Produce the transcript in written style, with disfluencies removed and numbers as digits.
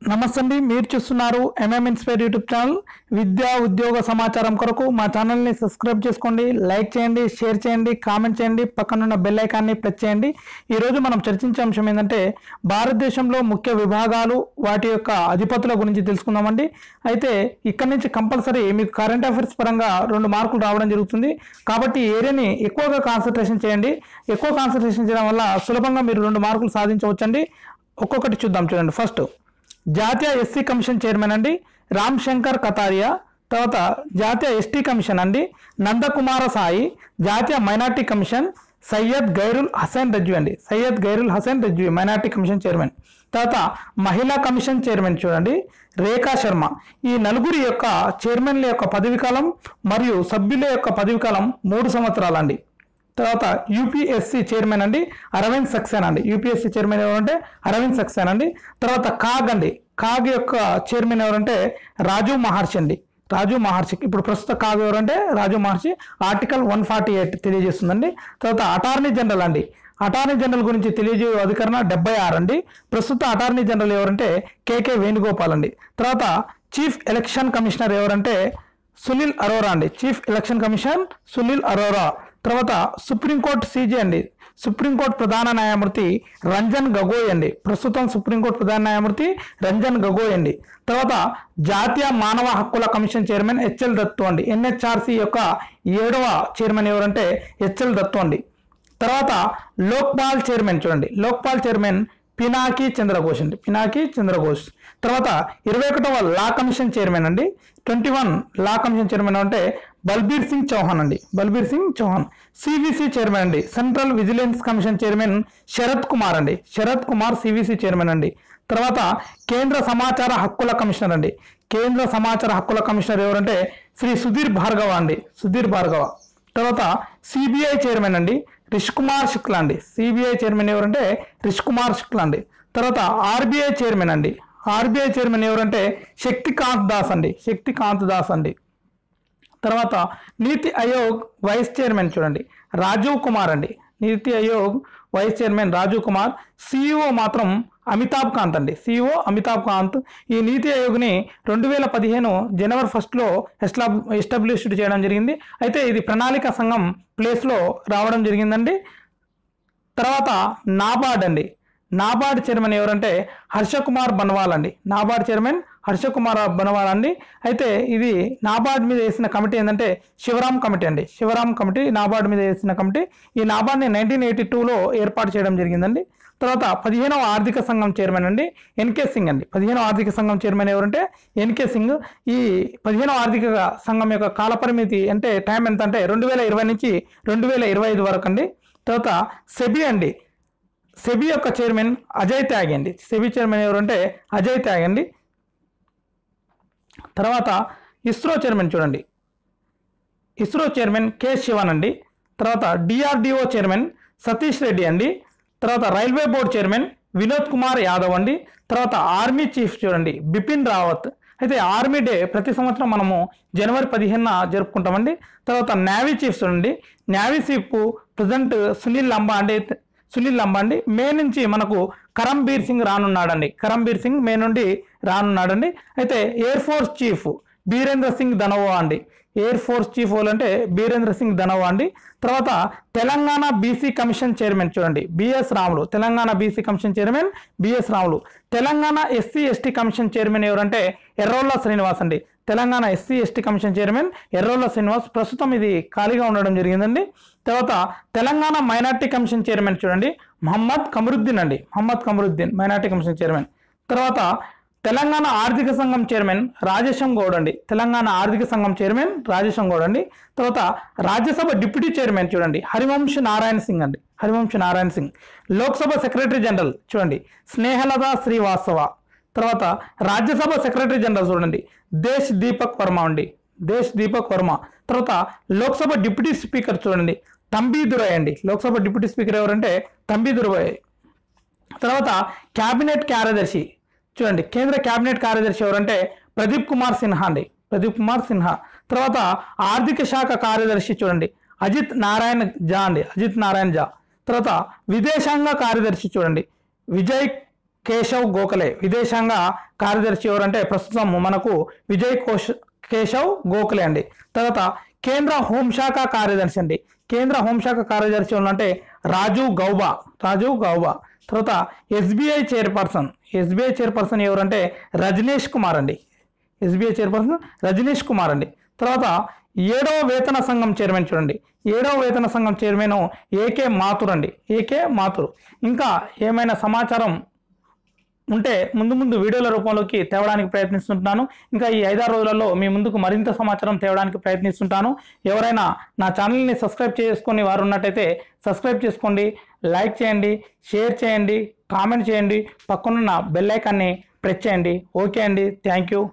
నమస్తే అండి, మీరు చూస్తున్నారు ఎంఎం ఇన్స్పైర్ యూట్యూబ్ ఛానల్. విద్యా ఉద్యోగ సమాచారం కొరకు మా ఛానల్ని సబ్స్క్రైబ్ చేసుకోండి, లైక్ చేయండి, షేర్ చేయండి, కామెంట్ చేయండి, పక్కనున్న బెల్ ఐకాన్ని ప్రెస్ చేయండి. ఈరోజు మనం చర్చించే అంశం ఏంటంటే భారతదేశంలో ముఖ్య విభాగాలు వాటి యొక్క అధిపతుల గురించి తెలుసుకుందామండి. అయితే ఇక్కడి నుంచి కంపల్సరీ మీకు కరెంట్ అఫైర్స్ పరంగా 2 మార్కులు రావడం జరుగుతుంది. కాబట్టి ఏరియాని ఎక్కువగా కాన్సన్ట్రేషన్ చేయండి. ఎక్కువ కాన్సన్ట్రేషన్ చేయడం వల్ల సులభంగా మీరు 2 మార్కులు సాధించవచ్చండి. ఒక్కొక్కటి చూద్దాం. చూడండి, ఫస్ట్ జాతీయ ఎస్సీ కమిషన్ చైర్మన్ అండి రామ్ శంకర్ కతారియా. తర్వాత జాతీయ ఎస్టీ కమిషన్ అండి నందకుమార సాయి. జాతీయ మైనార్టీ కమిషన్ సయ్యద్ గైరుల్ హసన్ రిజ్వీ అండి, Syed Ghayorul Hasan Rizvi minority commission chairman. తర్వాత మహిళా కమిషన్ చైర్మన్ చూడండి రేఖా శర్మ. ఈ నలుగురి యొక్క చైర్మన్ల యొక్క పదవీకాలం మరియు సభ్యుల యొక్క పదవీకాలం 3 సంవత్సరాలండి. తర్వాత యూపీఎస్సీ చైర్మన్ అండి అరవింద్ సక్సేనా అండి. యూపీఎస్సీ చైర్మన్ ఎవరంటే అరవింద్ సక్సేనా అండి. తర్వాత కాగ్ అండి, కాగ్ యొక్క చైర్మన్ ఎవరంటే రాజు మహర్షి అండి, రాజు మహర్షి. ఇప్పుడు ప్రస్తుత కాగ్ ఎవరంటే రాజు మహర్షి. ఆర్టికల్ 148 తెలియజేస్తుందండి. తర్వాత అటార్నీ జనరల్ అండి, అటార్నీ జనరల్ గురించి తెలియజే అధికరణ 76 అండి. ప్రస్తుత అటార్నీ జనరల్ ఎవరంటే కేకే వేణుగోపాల్ అండి. తర్వాత చీఫ్ ఎలక్షన్ కమిషనర్ ఎవరంటే సునీల్ అరోరా అండి, chief election commission Sunil Arora. తర్వాత సుప్రీంకోర్టు సీజే అండి, సుప్రీంకోర్టు ప్రధాన న్యాయమూర్తి రంజన్ గగోయ్ అండి. ప్రస్తుతం సుప్రీంకోర్టు ప్రధాన న్యాయమూర్తి రంజన్ గగోయ్ అండి. తర్వాత జాతీయ మానవ హక్కుల కమిషన్ చైర్మన్ హెచ్ఎల్ దత్తు అండి. ఎన్హెచ్ఆర్సీ యొక్క 7వ చైర్మన్ ఎవరంటే హెచ్ఎల్ దత్తు అండి. తర్వాత లోక్పాల్ చైర్మన్ చూడండి, లోక్పాల్ చైర్మన్ పినాకి చంద్రఘోష్ అండి, పినాకి చంద్రఘోష్. తర్వాత 21వ లా కమిషన్ చైర్మన్ అండి 21 లా కమిషన్ చైర్మన్ అంటే బల్బీర్ సింగ్ చౌహాన్ అండి, బల్బీర్ సింగ్ చౌహాన్. సివిసి చైర్మన్ అండి central vigilance commission chairman Sharad Kumar అండి, శరత్ కుమార్ సివిసి చైర్మన్ అండి. తర్వాత కేంద్ర సమాచార హక్కుల కమిషనర్ అండి, కేంద్ర సమాచార హక్కుల కమిషనర్ ఎవరంటే శ్రీ సుధీర్ భార్గవ అండి, సుధీర్ భార్గవ. తర్వాత సిబిఐ చైర్మన్ అండి రిష్ కుమార్ శుక్లా అండి, సిబిఐ చైర్మన్ ఎవరంటే రిష్ కుమార్ శుక్లా అండి. తర్వాత ఆర్బీఐ చైర్మన్ అండి, ఆర్బీఐ చైర్మన్ ఎవరంటే శక్తికాంత్ దాస్ అండి, శక్తికాంత్ దాస్ అండి. తర్వాత నీతి ఆయోగ్ వైస్ చైర్మన్ చూడండి రాజీవ్ కుమార్ అండి, NITI Aayog vice chairman Rajiv Kumar. CEO మాత్రం అమితాబ్ కాంత్ అండి, సిఇఓ అమితాబ్ కాంత్. ఈ నీతి ఆయోగ్ని 2015 జనవరి 1లో ఎస్టాబ్లిష్డ్ చేయడం జరిగింది. అయితే ఇది ప్రణాళిక సంఘం ప్లేస్లో రావడం జరిగిందండి. తర్వాత నాబార్డ్ అండి, నాబార్డ్ చైర్మన్ ఎవరంటే హర్షకుమార్ బన్వాల్ అండి, నాబార్డ్ చైర్మన్ హర్షకుమార్ బన్వాల్ అండి. అయితే ఇది నాబార్డ్ మీద వేసిన కమిటీ ఏంటంటే శివరాం కమిటీ అండి, శివరాం కమిటీ నాబార్డ్ మీద వేసిన కమిటీ. ఈ నాబార్డ్ని 1982లో ఏర్పాటు చేయడం జరిగిందండి. తర్వాత 15వ ఆర్థిక సంఘం చైర్మన్ అండి ఎన్కే సింగ్ అండి, 15వ ఆర్థిక సంఘం చైర్మన్ ఎవరంటే ఎన్కే సింగ్. ఈ 15వ ఆర్థిక సంఘం యొక్క కాలపరిమితి అంటే టైం ఎంత అంటే 2020 నుంచి 2025 వరకు అండి. తర్వాత సెబీ అండి, సెబీ యొక్క చైర్మన్ అజయ్ త్యాగి అండి, సెబీ చైర్మన్ ఎవరంటే అజయ్ త్యాగి అండి. తర్వాత ఇస్రో చైర్మన్ చూడండి, ఇస్రో చైర్మన్ కె శివన్ అండి. తర్వాత డిఆర్డిఓ చైర్మన్ సతీష్ రెడ్డి అండి. తర్వాత railway board chairman Vinod Kumar Yadav అండి. తర్వాత ఆర్మీ చీఫ్ చూడండి బిపిన్ రావత్. అయితే ఆర్మీ డే ప్రతి సంవత్సరం మనము జనవరి 15న జరుపుకుంటామండి. తర్వాత నేవీ చీఫ్ చూడండి, నేవీ చీఫ్ ప్రజెంట్ సునీల్ లంబా అండి, సునీల్ లంబా అండి. మే నుంచి మనకు కరంబీర్ సింగ్ రానున్నాడండి, కరంబీర్ సింగ్ మే నుండి రానున్నాడండి. అయితే air force chief Birendra Singh Dhanoa అండి, ఎయిర్ ఫోర్స్ చీఫ్ అంటే బీరేంద్ర సింగ్ ధనోవా అండి. తర్వాత తెలంగాణ బీసీ కమిషన్ చైర్మన్ చూడండి B S Ramulu, Telangana BC commission chairman B S Ramulu. Telangana SC ST commission chairman ఎవరంటే ఎర్రోళ్ళ శ్రీనివాస్ అండి, Telangana SC ST commission chairman Errolla Srinivas. ప్రస్తుతం ఇది ఖాళీగా ఉండడం జరిగిందండి. తర్వాత తెలంగాణ మైనార్టీ కమిషన్ చైర్మన్ చూడండి మహమ్మద్ కమరుద్దీన్ అండి, Mohammed Qamaruddin minority commission chairman. తర్వాత తెలంగాణ ఆర్థిక సంఘం చైర్మన్ రాజేశం గౌడ్ అండి, తెలంగాణ ఆర్థిక సంఘం చైర్మన్ రాజేశం గౌడ్ అండి. తర్వాత రాజ్యసభ డిప్యూటీ చైర్మన్ చూడండి హరివంశ్ నారాయణ సింగ్ అండి, హరివంశ్ నారాయణ సింగ్. లోక్సభ సెక్రటరీ జనరల్ చూడండి స్నేహలత శ్రీవాస్తవ. తర్వాత రాజ్యసభ సెక్రటరీ జనరల్ చూడండి దేశ్ దీపక్ వర్మ అండి, దేశ్ దీపక్ వర్మ. తర్వాత లోక్సభ డిప్యూటీ స్పీకర్ చూడండి తంబీ దురై అండి, లోక్సభ డిప్యూటీ స్పీకర్ ఎవరంటే తంబీ దురై. తర్వాత క్యాబినెట్ కార్యదర్శి చూడండి, కేంద్ర క్యాబినెట్ కార్యదర్శి ఎవరంటే ప్రదీప్ కుమార్ సిన్హా అండి, ప్రదీప్ కుమార్ సిన్హా. తర్వాత ఆర్థిక శాఖ కార్యదర్శి చూడండి అజిత్ నారాయణ జా అండి, అజిత్ నారాయణ జా. తర్వాత విదేశాంగ కార్యదర్శి చూడండి విజయ్ కేశవ్ గోఖలే. విదేశాంగ కార్యదర్శి ఎవరంటే ప్రస్తుతం మనకు కేశవ్ గోఖలే అండి. తర్వాత కేంద్ర హోంశాఖ కార్యదర్శి అండి. కేంద్ర హోంశాఖ కార్యదర్శి ఎవరంటే రాజీవ్ గౌబా. తర్వాత ఎస్బీఐ చైర్పర్సన్ ఎవరంటే రజనీష్ కుమార్ అండి. ఎస్బీఐ చైర్పర్సన్ రజనీష్ కుమార్ అండి. తర్వాత 7వ వేతన సంఘం చైర్మన్ చూడండి. 7వ వేతన సంఘం చైర్మన్ ఏకే మాథుర్ అండి. ఇంకా ఏమైనా సమాచారం ఉంటే ముందు వీడియోల రూపంలోకి తేవడానికి ప్రయత్నిస్తుంటాను. ఇంకా ఈ 5-6 రోజులలో మీ ముందుకు మరింత సమాచారం తేవడానికి ప్రయత్నిస్తుంటాను. ఎవరైనా నా ఛానల్ని సబ్స్క్రైబ్ చేసుకొని వారు ఉన్నట్టయితే సబ్స్క్రైబ్ చేసుకోండి, లైక్ చేయండి, షేర్ చేయండి, కామెంట్ చేయండి, పక్కనున్న బెల్ ఐకాన్ని ప్రెస్ చేయండి. ఓకే అండి, థ్యాంక్ యూ.